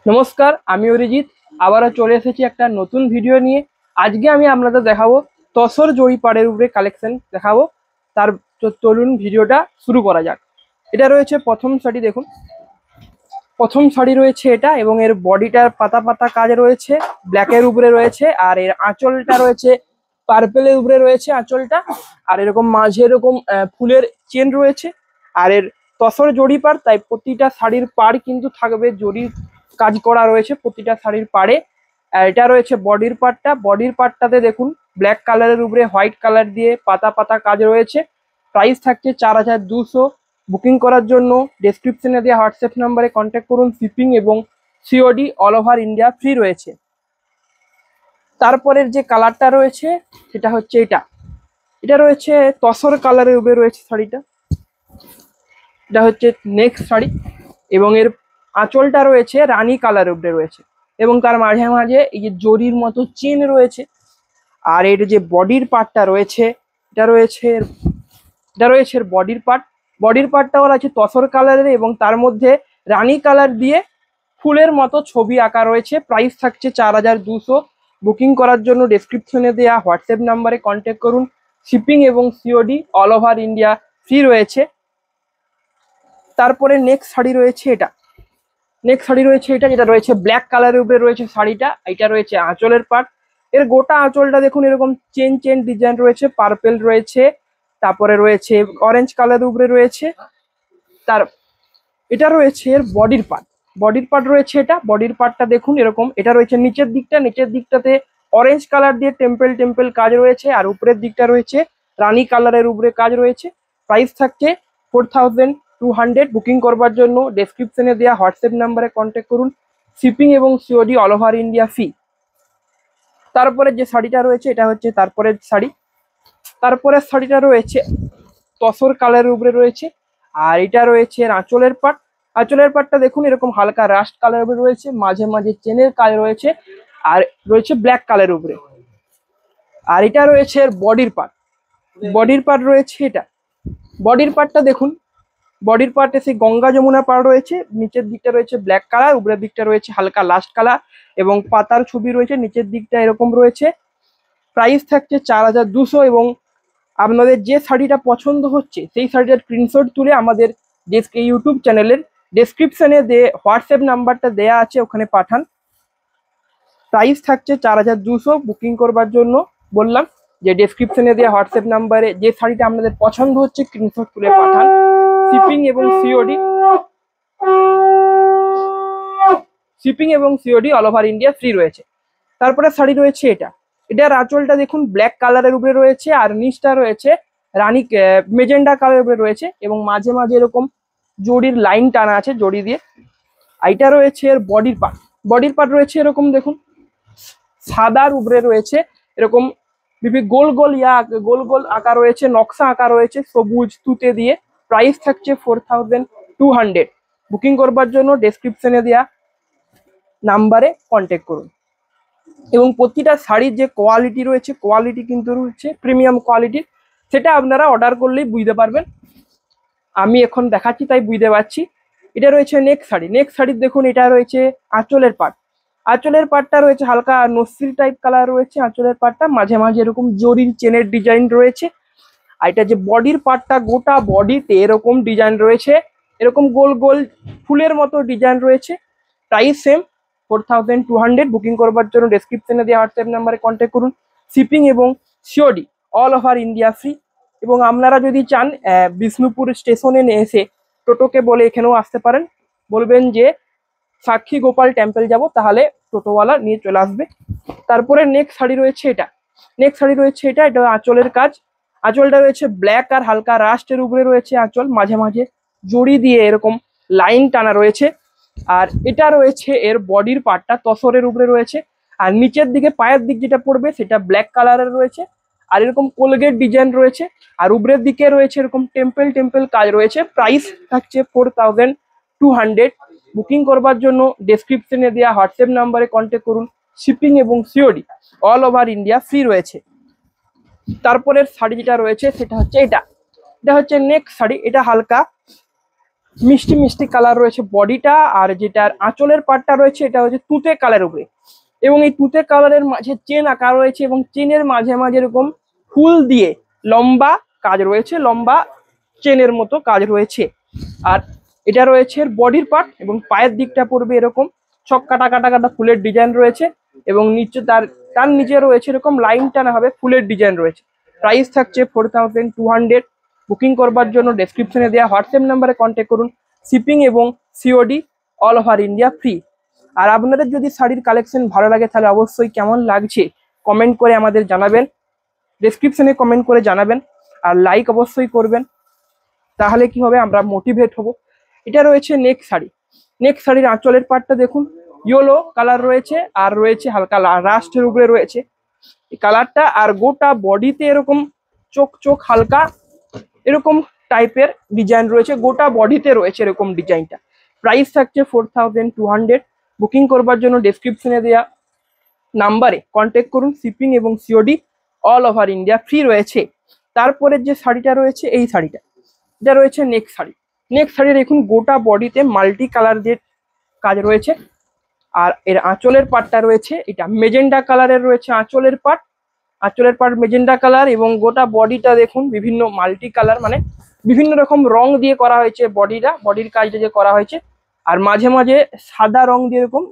নমস্কার, আমি অরিজিৎ আবারও চলে এসেছি একটা নতুন ভিডিও নিয়ে। আজকে আমি আপনাদের দেখাবো তসর জরিপাড়ের উপরে কালেকশন দেখাবো। তার চলুন ভিডিওটা শুরু করা যাক। এটা রয়েছে প্রথম শাড়ি, দেখুন প্রথম শাড়ি রয়েছে এটা, এবং এর বডিটার পাতা পাতা কাজ রয়েছে, ব্ল্যাকের উপরে রয়েছে। আর এর আঁচলটা রয়েছে পার্পেলের উপরে রয়েছে আঁচলটা। আর এরকম মাঝে এরকম ফুলের চেন রয়েছে। আর এর তসর জরিপাড়, তাই প্রতিটা শাড়ির পাড় কিন্তু থাকবে জরির কাজ করা রয়েছে প্রতিটা শাড়ির পাড়ে। আর এটা রয়েছে বডির পার্টটা। বডির পার্টটাতে দেখুন ব্ল্যাক কালারের উপরে হোয়াইট কালার দিয়ে পাতা পাতা কাজ রয়েছে। প্রাইস থাকছে 4200। বুকিং করার জন্য ডেসক্রিপশনে দেওয়া হোয়াটসঅ্যাপ নাম্বারে কন্ট্যাক্ট করুন। শিপিং এবং COD all over India free রয়েছে। তারপরের যে কালারটা রয়েছে সেটা হচ্ছে এটা। এটা রয়েছে তসর কালারের উপরে রয়েছে শাড়িটা। এটা হচ্ছে নেক্সট শাড়ি, এবং এর আঁচলটা রয়েছে রানী কালারের উপরে রয়েছে, এবং তার মাঝে মাঝে এই যে জরির মতো চেন রয়েছে। আর এর যে বডির পার্টটা রয়েছে এটা রয়েছে এর বডির পার্ট। বডির পার্টটাও আছে তসর কালারের, এবং তার মধ্যে রানী কালার দিয়ে ফুলের মতো ছবি আঁকা রয়েছে। প্রাইস থাকছে 4200। বুকিং করার জন্য ডেসক্রিপশনে দেওয়া হোয়াটসঅ্যাপ নাম্বারে কন্ট্যাক্ট করুন। শিপিং এবং COD all over India free রয়েছে। তারপরে নেক্সট শাড়ি রয়েছে এটা। যেটা রয়েছে ব্ল্যাক কালারের উপরে রয়েছে শাড়িটা। এটা রয়েছে আঁচলের পার্ট। এর গোটা আঁচলটা দেখুন এরকম চেন চেন ডিজাইন রয়েছে, পার্পেল রয়েছে, তারপরে রয়েছে অরেঞ্জ কালারের উপরে রয়েছে। তার এটা রয়েছে এর বডির পার্ট রয়েছে এটা। বডির পার্টটা দেখুন এরকম। এটা রয়েছে নিচের দিকটাতে অরেঞ্জ কালার দিয়ে টেম্পল টেম্পল কাজ রয়েছে, আর উপরের দিকটা রয়েছে রানী কালারের উপরে কাজ রয়েছে। প্রাইস থাকছে 4200। বুকিং করবার জন্য ডেসক্রিপশনে দেওয়া হোয়াটসঅ্যাপ নাম্বারে কন্ট্যাক্ট করুন। শিপিং এবং COD all over India free. তারপরে যে শাড়িটা রয়েছে এটা হচ্ছে তারপরের শাড়িটা রয়েছে তসর কালারের উপরে রয়েছে। আর এটা রয়েছে আঁচলের পাটটা দেখুন এরকম হালকা রাস্ট কালারের উপরে রয়েছে, মাঝে মাঝে চেনের কাজ রয়েছে, আর রয়েছে ব্ল্যাক কালারের উপরে। আর এটা রয়েছে এর বডির পার্ট রয়েছে এটা। বডির পার্টটা দেখুন, বডির পার্টে সেই গঙ্গা যমুনা পাড় রয়েছে। নিচের দিকটা রয়েছে ব্ল্যাক কালার, উপরের দিকটা রয়েছে হালকা লাস্ট কালার, এবং পাতার ছবি রয়েছে নিচের দিকটা এরকম রয়েছে। প্রাইস থাকছে 4200। এবং আপনাদের যে শাড়িটা পছন্দ হচ্ছে সেই শাড়িটার স্ক্রিনশট তুলে আমাদের ইউটিউব চ্যানেলের ডেসক্রিপশনে হোয়াটসঅ্যাপ নাম্বারটা দেয়া আছে, ওখানে পাঠান। প্রাইস থাকছে 4200। বুকিং করবার জন্য বললাম যে ডেসক্রিপশনে দেওয়া হোয়াটসঅ্যাপ নাম্বারে যে শাড়িটা আপনাদের পছন্দ হচ্ছে স্ক্রিনশট তুলে পাঠান। শিপিং এবং COD all over India free রয়েছে। তারপরে শাড়ি রয়েছে এটার আঁচলটা দেখুন ব্ল্যাক কালারের উপরে রয়েছে, আর নিচটা রয়েছে রানী মেজেন্ডা কালারের উপরে রয়েছে, এবং মাঝে মাঝে এরকম জড়ির লাইন টানা আছে জড়ি দিয়ে। এটা রয়েছে এর বডির পার্ট রয়েছে এরকম দেখুন সাদার উপরে রয়েছে এরকম বিভিন্ন গোল গোল আঁকা রয়েছে, নকশা আঁকা রয়েছে সবুজ তুতে দিয়ে। প্রাইস থাকছে 4200। বুকিং করবার জন্য ডেসক্রিপশনে দেওয়া নাম্বারে কন্ট্যাক্ট করুন। এবং প্রতিটা শাড়ির যে কোয়ালিটি কিন্তু রয়েছে প্রিমিয়াম কোয়ালিটির, সেটা আপনারা অর্ডার করলেই বুঝতে পারবেন। আমি এখন দেখাচ্ছি তাই বুঝতে পারছি। এটা রয়েছে নেক্সট শাড়ি দেখুন। এটা রয়েছে আঁচলের পাটটা রয়েছে হালকা নসিল টাইপ কালার রয়েছে আঁচলের পাটটা, মাঝে মাঝে এরকম জরির চেনের ডিজাইন রয়েছে। আর এটা যে বডির পার্টটা, গোটা বডিতে এরকম ডিজাইন রয়েছে, এরকম গোল গোল ফুলের মতো ডিজাইন রয়েছে। Price same 4200। বুকিং করবার জন্য ডেসক্রিপশনে দেওয়া হোয়াটসঅ্যাপ নাম্বারে কন্ট্যাক্ট করুন। শিপিং এবং COD all over India free. এবং আপনারা যদি চান বিষ্ণুপুর স্টেশনে এসে টোটোকে বলে এখানেও আসতে পারেন। বলবেন যে সাক্ষী গোপাল টেম্পল যাব, তাহলে টোটোওয়ালা নিয়ে চলে আসবে। তারপরে নেক্সট শাড়ি রয়েছে এটা। এটা আঁচলের কাজ। আঁচলটা রয়েছে ব্ল্যাক আর হালকা রাস্টের উপরে রয়েছে আঁচল, মাঝে মাঝে জড়ি দিয়ে এরকম লাইন টানা রয়েছে। আর এটা রয়েছে এর বডির পার্টটা তসরের উপরে রয়েছে। আর নিচের দিকে পায়ের দিক যেটা পড়বে সেটা ব্ল্যাক কালারের রয়েছে, আর এরকম কোলগেট ডিজাইন রয়েছে। আর উপরের দিকে রয়েছে এরকম টেম্পল কাজ রয়েছে। প্রাইস থাকছে 4200। বুকিং করবার জন্য ডেসক্রিপশনে দেওয়া হোয়াটসঅ্যাপ নাম্বারে কন্ট্যাক্ট করুন। শিপিং এবং COD all over India free রয়েছে। তারপরের শাড়ি যেটা রয়েছে সেটা হচ্ছে এটা হচ্ছে নেক্সট শাড়ি। এটা হালকা মিষ্টি মিষ্টি কালার রয়েছে বডিটা, আর যেটার আঁচলের পাটটা রয়েছে এটা হচ্ছে তুঁতে কালার উপরে, এবং এই তুঁতে কালারের মাঝে চেন আঁকা রয়েছে এবং চেনের মাঝে মাঝে এরকম ফুল দিয়ে লম্বা কাজ রয়েছে, লম্বা চেনের মতো কাজ রয়েছে। আর এটা রয়েছে বডির পার্ট, এবং পায়ের দিকটা পড়বে এরকম ছক কাটা কাটা কাটা ফুলের ডিজাইন রয়েছে, এবং নিচে তার নিচে রয়েছে এরকম লাইন টানা হবে ফুলের ডিজাইন রয়েছে। প্রাইস থাকছে 4200। বুকিং করবার জন্য ডেসক্রিপশনে দেওয়া হোয়াটসঅ্যাপ নাম্বারে কন্ট্যাক্ট করুন। শিপিং এবং COD all over India free. আর আপনাদের যদি শাড়ির কালেকশন ভালো লাগে তাহলে অবশ্যই কেমন লাগছে কমেন্ট করে আমাদের জানাবেন, ডেসক্রিপশনে কমেন্ট করে জানাবেন, আর লাইক অবশ্যই করবেন, তাহলে কি হবে আমরা মোটিভেট হব। এটা রয়েছে নেক্সট শাড়ি। নেক্সট শাড়ির আঁচলের পাটটা দেখুন ইয়েলো কালার রয়েছে, আর রয়েছে হালকা রাস্টের উপরে রয়েছে এই কালারটা, আর গোটা বডিতে এরকম চোখ চোখ হালকা এরকম টাইপের ডিজাইন রয়েছে, গোটা বডিতে রয়েছে এরকম ডিজাইনটা। প্রাইস থাকছে 4200। বুকিং করবার জন্য ডেসক্রিপশনে দেওয়া নাম্বারে কন্ট্যাক্ট করুন। শিপিং এবং COD all over India free রয়েছে। তারপরে যে শাড়িটা রয়েছে এই শাড়িটা, এটা রয়েছে নেক্সট শাড়ি। নেক্সট শাড়ি দেখুন গোটা বডিতে মাল্টি কালার দিয়ে কাজ রয়েছে, আর এর আঁচলের পাটটা রয়েছে এটা মেজেন্ডা কালারের রয়েছে আঁচলের পাট। আঁচলের পাট মেজেন্ডা কালার, এবং গোটা বডিটা দেখুন বিভিন্ন মাল্টি কালার, মানে বিভিন্ন রকম রং দিয়ে করা হয়েছে বডির কাজটা যে করা হয়েছে, আর মাঝে মাঝে সাদা রং দিয়ে এরকম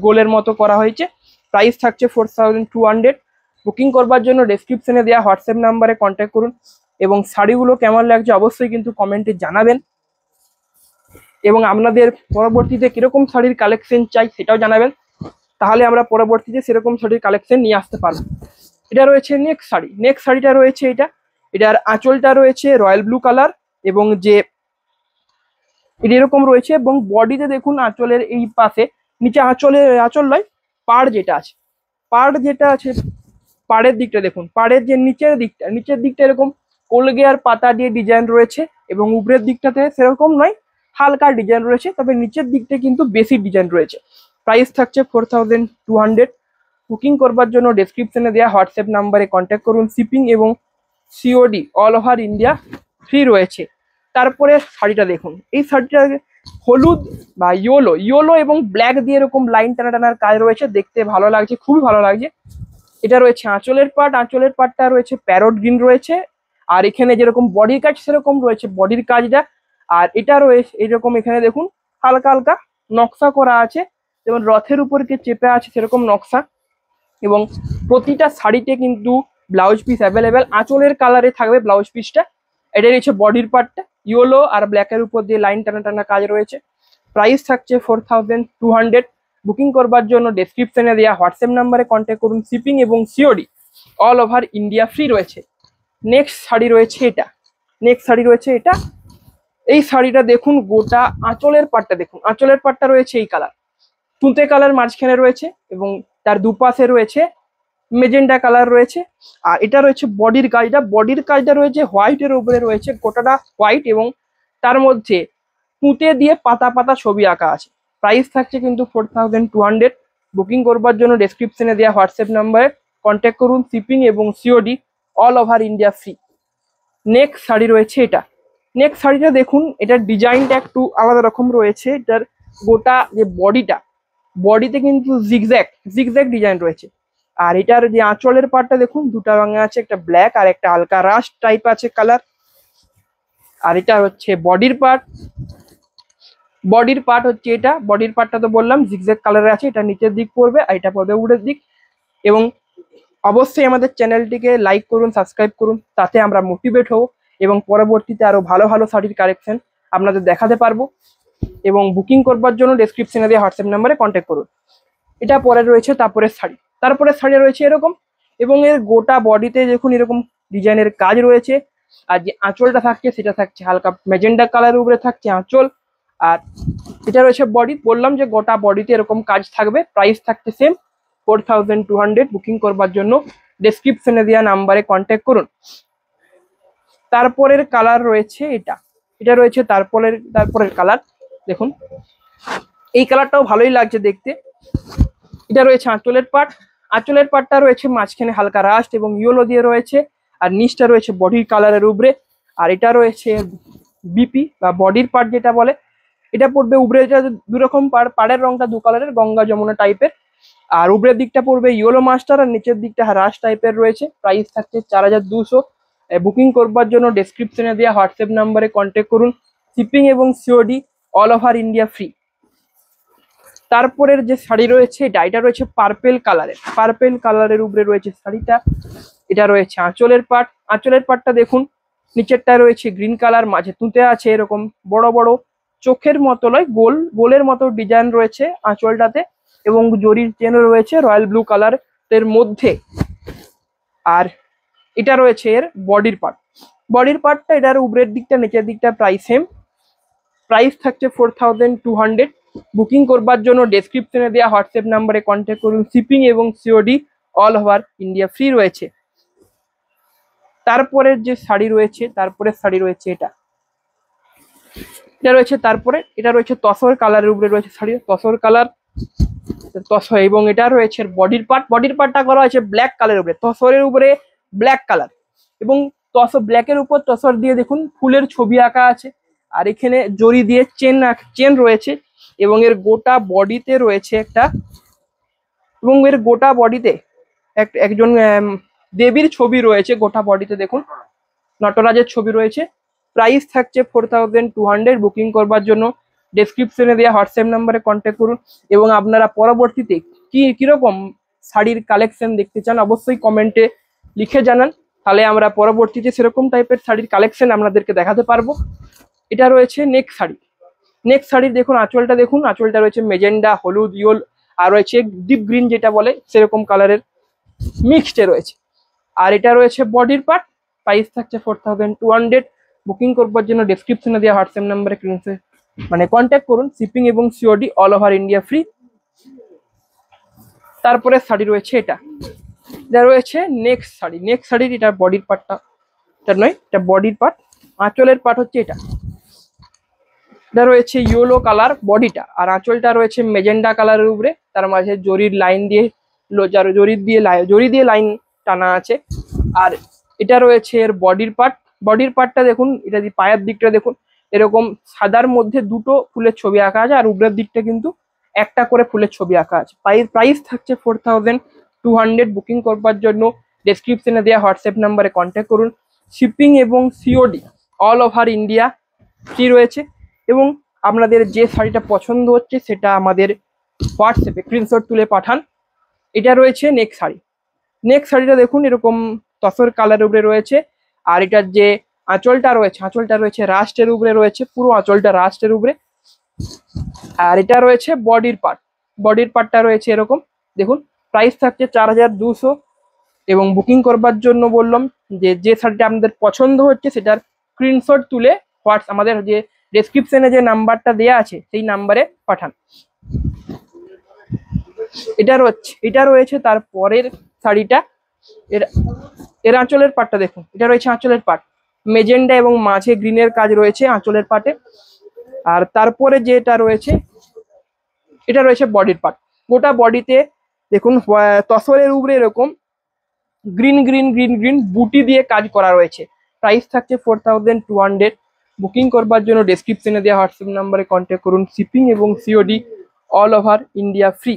গোলের মতো করা হয়েছে। প্রাইস থাকছে 4200। বুকিং করবার জন্য ডেসক্রিপশনে দেওয়া হোয়াটসঅ্যাপ নাম্বারে কন্ট্যাক্ট করুন, এবং শাড়িগুলো কেমন লাগছে অবশ্যই কিন্তু কমেন্টে জানাবেন, এবং আপনাদের পরবর্তীতে কিরকম শাড়ির কালেকশন চাই সেটাও জানাবেন, তাহলে আমরা পরবর্তীতে সেরকম শাড়ির কালেকশন নিয়ে আসতে পারবো। এটা রয়েছে নেক্সট শাড়ি। নেক্সট শাড়িটা রয়েছে এটার আঁচলটা রয়েছে রয়্যাল ব্লু কালার, এবং যে এটা এরকম রয়েছে, এবং বডিতে দেখুন আঁচলের এই পাশে নিচে আঁচল নয়, পাড় যেটা আছে পাড়ের দিকটা দেখুন, পাড়ের যে নিচের দিকটা এরকম কলগে আর পাতা দিয়ে ডিজাইন রয়েছে, এবং উপরের দিকটাতে সেরকম নয়, হালকা ডিজাইন রয়েছে, তবে নিচের দিকটা কিন্তু বেশি ডিজাইন রয়েছে। প্রাইস থাকছে 4200। বুকিং করবার জন্য ডেসক্রিপশনে দেওয়া হোয়াটসঅ্যাপ নাম্বারে কন্ট্যাক্ট করুন। শিপিং এবং COD all over India free রয়েছে। তারপরে শাড়িটা দেখুন, এই শাড়িটা হলুদ বা ইয়েলো এবং ব্ল্যাক দিয়ে এরকম লাইন টানা টানার কাজ রয়েছে, দেখতে ভালো লাগছে, খুবই ভালো লাগছে। এটা রয়েছে আঁচলের পাটটা রয়েছে প্যারট গ্রিন রয়েছে, আর এখানে যেরকম বডির কাজ সেরকম রয়েছে বডির কাজটা, আর এটা রয়েছে এরকম এখানে দেখুন হালকা হালকা নকশা করা আছে, যেমন রথের উপর কে চেপে আছে সেরকম নকশা, এবং প্রতিটা শাড়িতে কিন্তু ব্লাউজ পিস অ্যাভেলেবেল আঁচলের কালারে থাকবে ব্লাউজ পিসটা। এটা রয়েছে বডির পার্টটা ইয়েলো আর ব্ল্যাকের উপর দিয়ে লাইন টানা টানা কাজ রয়েছে। প্রাইস থাকছে 4200। বুকিং করবার জন্য ডেসক্রিপশনে দেওয়া হোয়াটসঅ্যাপ নাম্বারে কন্ট্যাক্ট করুন। শিপিং এবং COD all over India free রয়েছে। নেক্সট শাড়ি রয়েছে এটা। এই শাড়িটা দেখুন গোটা আঁচলের পাটটা দেখুন, আঁচলের পাটটা রয়েছে এই কালার তুঁতে কালার মাঝখানে রয়েছে, এবং তার দুপাশে রয়েছে মেজেন্ডা কালার রয়েছে, আর এটা রয়েছে বডির কাজটা রয়েছে হোয়াইটের উপরে রয়েছে, গোটাটা হোয়াইট, এবং তার মধ্যে তুঁতে দিয়ে পাতা পাতা ছবি আঁকা আছে। প্রাইস থাকছে কিন্তু 4200। বুকিং করবার জন্য ডেসক্রিপশনে দেওয়া হোয়াটসঅ্যাপ নাম্বারে কন্ট্যাক্ট করুন। শিপিং এবং COD all over India free. Next sari রয়েছে এটা। নেক্সট শাড়িটা দেখুন, এটার ডিজাইনটা একটু আলাদা রকম রয়েছে, এটার গোটা যে বডিতে কিন্তু জিগজ্যাগ ডিজাইন রয়েছে, আর এটার যে আঁচলের পাটটা দেখুন দুটা রঙে আছে, একটা ব্ল্যাক আর একটা হালকা রাস্ট টাইপ আছে কালার। আর এটা হচ্ছে বডির পার্ট হচ্ছে এটা, বডির পার্টটা তো বললাম জিগজ্যাগ কালারে আছে, এটা নিচের দিক পড়বে আর এটা পড়বে উপরের দিক। এবং অবশ্যই আমাদের চ্যানেলটিকে লাইক করুন, সাবস্ক্রাইব করুন, তাতে আমরা মোটিভেট হব এবং পরবর্তীতে আরো ভালো ভালো শাড়ির কালেকশন আপনাদের দেখাতে পারবো। এবং বুকিং করবার জন্য ডেসক্রিপশনে দেওয়া হোয়াটসঅ্যাপ নাম্বারে কন্ট্যাক্ট করুন। এটা পরে রয়েছে তারপরে শাড়ি রয়েছে এরকম, এবং এর গোটা বডিতে দেখুন এরকম ডিজাইনের কাজ রয়েছে, আর যে আঁচলটা থাকছে সেটা থাকছে হালকা ম্যাজেন্ডা কালারের উপরে থাকছে আঁচল। আর এটা রয়েছে বডি, বললাম যে গোটা বডিতে এরকম কাজ থাকবে। প্রাইস থাকছে সেম 4200। বুকিং করবার জন্য ডেসক্রিপশনে দেওয়া নাম্বারে কন্ট্যাক্ট করুন। তারপরের কালার রয়েছে এটা রয়েছে তারপরের কালার দেখুন, এই কালারটাও ভালোই লাগছে দেখতে। এটা রয়েছে আঁচলের পাটটা রয়েছে মাঝখানে হালকা রাস্ট এবং ইয়েলো দিয়ে রয়েছে, আর নিচটা রয়েছে বডির কালারের উপরে। আর এটা রয়েছে বিপি বা বডির পার্ট যেটা বলে, এটা পড়বে উপরের দু রকম পাড়ের রংটা দু কালারের, গঙ্গা যমুনা টাইপের। আর উপরের দিকটা পড়বে ইয়েলো মাস্টার, আর নিচের দিকটা রাশ টাইপের রয়েছে। প্রাইস থাকছে 4200। বুকিং করবার জন্য ডেসক্রিপশনে দেওয়া হোয়াটসঅ্যাপ নাম্বারে কন্ট্যাক্ট করুন। শিপিং এবং COD all over India free. তারপরের যে শাড়ি রয়েছে এটা রয়েছে পার্পেল কালারের উপরে রয়েছে শাড়িটা। এটা রয়েছে আঁচলের পাট। আঁচলের পাটটা দেখুন, নিচেরটা রয়েছে গ্রিন কালার, মাঝে তুঁতে আছে এরকম বড় বড় চোখের মতো নয়, গোলের মতো ডিজাইন রয়েছে আঁচলটাতে, এবং জরির চেনও রয়েছে রয়্যাল ব্লু কালারের মধ্যে। আর এটা রয়েছে এর বডির পার্টটা, এটার উপরের দিকটা নিচের দিকটা প্রাইস সেম। প্রাইস থাকছে 4200। বুকিং করবার জন্য ডেসক্রিপশনে দেওয়া হোয়াটসঅ্যাপ নাম্বারে কন্ট্যাক্ট করুন। শিপিং এবং COD all over India free রয়েছে। তারপরের যে শাড়ি রয়েছে, এটা রয়েছে তসর কালারের উপরে রয়েছে শাড়ি, তসর কালার এবং এটা রয়েছে বডির পার্টটা করা হয়েছে ব্ল্যাক কালারের উপরে, তসরের উপরে ব্ল্যাক কালার, এবং ব্ল্যাকের উপর তসর দিয়ে দেখুন ফুলের ছবি আঁকা আছে। আর এখানে জড়ি দিয়ে চেন রয়েছে, এবং এর গোটা বডিতে রয়েছে একজন দেবীর ছবি রয়েছে গোটা বডিতে, দেখুন নটরাজের ছবি রয়েছে। প্রাইস থাকছে 4200। বুকিং করবার জন্য ডেসক্রিপশনে দেওয়া হোয়াটসঅ্যাপ নাম্বারে কন্ট্যাক্ট করুন। এবং আপনারা পরবর্তীতে কিরকম শাড়ির কালেকশন দেখতে চান অবশ্যই কমেন্টে লিখে জানান, তাহলে আমরা পরবর্তীতে সেরকম টাইপের শাড়ির কালেকশন আপনাদেরকে দেখাতে পারবো। এটা রয়েছে নেক্সট শাড়ির দেখুন আঁচলটা রয়েছে মেজেন্ডা, হলুদ, ইয়োল, আর রয়েছে ডিপ গ্রিন যেটা বলে সেরকম কালারের মিক্সড রয়েছে। আর এটা রয়েছে বডির পার্ট। প্রাইস থাকছে 4200। বুকিং করবার জন্য ডেসক্রিপশনে দেওয়া হোয়াটসঅ্যাপ নাম্বারে কন্ট্যাক্ট করুন। শিপিং এবং COD all over India free. তারপরে শাড়ি রয়েছে এটা রয়েছে নেক্সট শাড়ির এটা বডির পার্টটা, এটা বডির পার্ট। আঁচলের পার্ট হচ্ছে এটা রয়েছে ইয়েলো কালার বডিটা, আর আঁচলটা রয়েছে মেজেন্ডা কালারের উপরে, তার মাঝে জরি দিয়ে লাইন টানা আছে। আর এটা রয়েছে এর বডির পার্টটা দেখুন, এটা পায়ের দিকটা দেখুন এরকম সাদার মধ্যে দুটো ফুলের ছবি আঁকা আছে, আর উপরের দিকটা কিন্তু একটা করে ফুলের ছবি আঁকা আছে। প্রাইস থাকছে 4200। বুকিং করবার জন্য ডেসক্রিপশনে দেওয়া হোয়াটসঅ্যাপ নাম্বারে কন্ট্যাক্ট করুন। শিপিং এবং COD all over India free রয়েছে। এবং আপনাদের যে শাড়িটা পছন্দ হচ্ছে সেটা আমাদের হোয়াটসঅ্যাপে স্ক্রিনশট তুলে পাঠান। এটা রয়েছে নেক্সট শাড়িটা দেখুন এরকম তসর কালারের উপরে রয়েছে। আর এটার যে আঁচলটা রয়েছে রাস্টের উপরে রয়েছে, পুরো আঁচলটা রাস্টের উপরে। আর এটা রয়েছে বডির পার্টটা রয়েছে এরকম দেখুন। প্রাইস থাকছে 4200। এবং বুকিং করবার জন্য বললাম যে শাড়িটা আপনাদের পছন্দ হচ্ছে সেটার স্ক্রিনশট তুলে আমাদের যে ডেসক্রিপশনে যে নাম্বারটা দেওয়া আছে সেই নাম্বারে পাঠান। এটা রয়েছে তারপরের শাড়িটা, এর আঁচলের পাটটা দেখুন, এটা রয়েছে আঁচলের পাট, মেজেন্ডা এবং মাঝে গ্রিনের কাজ রয়েছে আঁচলের পাটে। আর তারপরে যেটা রয়েছে এটা রয়েছে বডির পার্ট। গোটা বডিতে দেখুন তসরের উপরে এরকম গ্রিন বুটি দিয়ে কাজ করা রয়েছে। প্রাইস থাকছে 4200। বুকিং করবার জন্য ডেসক্রিপশনে দেওয়া হোয়াটসঅ্যাপ নাম্বারে কন্ট্যাক্ট করুন। শিপিং এবং COD all over India free.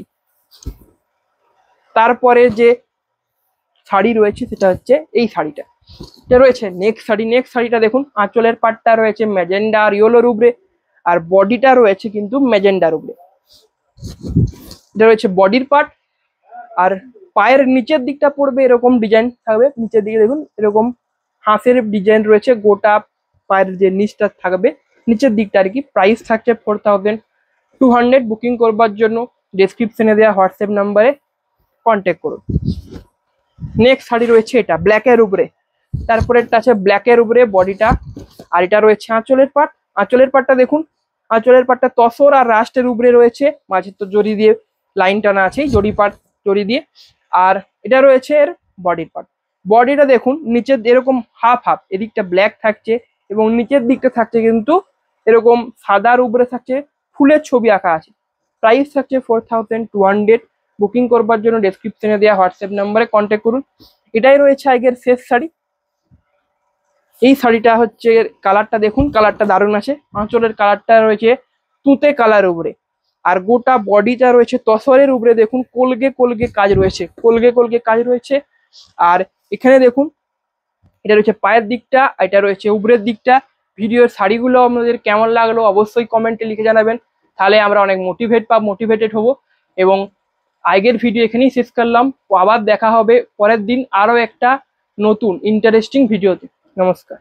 তারপরে যে শাড়ি রয়েছে সেটা হচ্ছে এই শাড়িটা, এটা রয়েছে নেক্সট শাড়িটা দেখুন আঁচলের পাটটা রয়েছে ম্যাজেন্ডা আর ইয়েলোর উপরে, আর বডিটা রয়েছে কিন্তু ম্যাজেন্ডার উপরে। এটা রয়েছে বডির পার্ট। আর পায়ের নিচের দিকটা পড়বে এরকম ডিজাইন থাকবে, নিচের দিকে দেখুন এরকম হাঁসের ডিজাইন রয়েছে, গোটা পায়ের যে নিচটা থাকবে নিচের দিকটা আর কি। প্রাইস থাকছে 4200। বুকিং করবার জন্য ডেসক্রিপশনে দেওয়া হোয়াটসঅ্যাপ নাম্বারে কন্ট্যাক্ট করুন। নেক্সট শাড়ি রয়েছে এটা ব্ল্যাকের উপরে, তারপরে একটা আছে ব্ল্যাকের উপরে বডিটা। আর এটা রয়েছে আঁচলের পাটটা দেখুন, আঁচলের পাটটা তসর আর রাস্টের উপরে রয়েছে, মাঝে তো জড়ি দিয়ে লাইন টানা আছে জড়ি দিয়ে। আর এটা রয়েছে এর বডিটা দেখুন নিচের এরকম হাফ এদিকটা ব্ল্যাক থাকছে এবং নিচের দিকটা থাকছে কিন্তু এরকম সাদার উপরে থাকছে ফুলের ছবি আঁকা আছে। প্রাইস থাকছে 4200। বুকিং করবার জন্য ডেসক্রিপশনে দেওয়া হোয়াটসঅ্যাপ নাম্বারে কন্ট্যাক্ট করুন। এটাই রয়েছে আগের শেষ শাড়ি। এই শাড়িটা হচ্ছে কালারটা দেখুন, কালারটা দারুণ আছে। আঁচলের কালারটা রয়েছে তুঁতে কালার উপরে, আর গোটা বডিটা রয়েছে তসরের উপরে। দেখুন কলগে কলগে কাজ রয়েছে, কলগে কলগে কাজ রয়েছে। আর এখানে দেখুন এটা রয়েছে পায়ের দিকটা, এটা রয়েছে উপরের দিকটা। ভিডিওর শাড়িগুলো আপনাদের কেমন লাগলো অবশ্যই কমেন্টে লিখে জানাবেন, তাহলে আমরা অনেক মোটিভেটেড হব। এবং আগের ভিডিও এখানেই শেষ করলাম, আবার দেখা হবে পরের দিন আরো একটা নতুন ইন্টারেস্টিং ভিডিওতে। নমস্কার।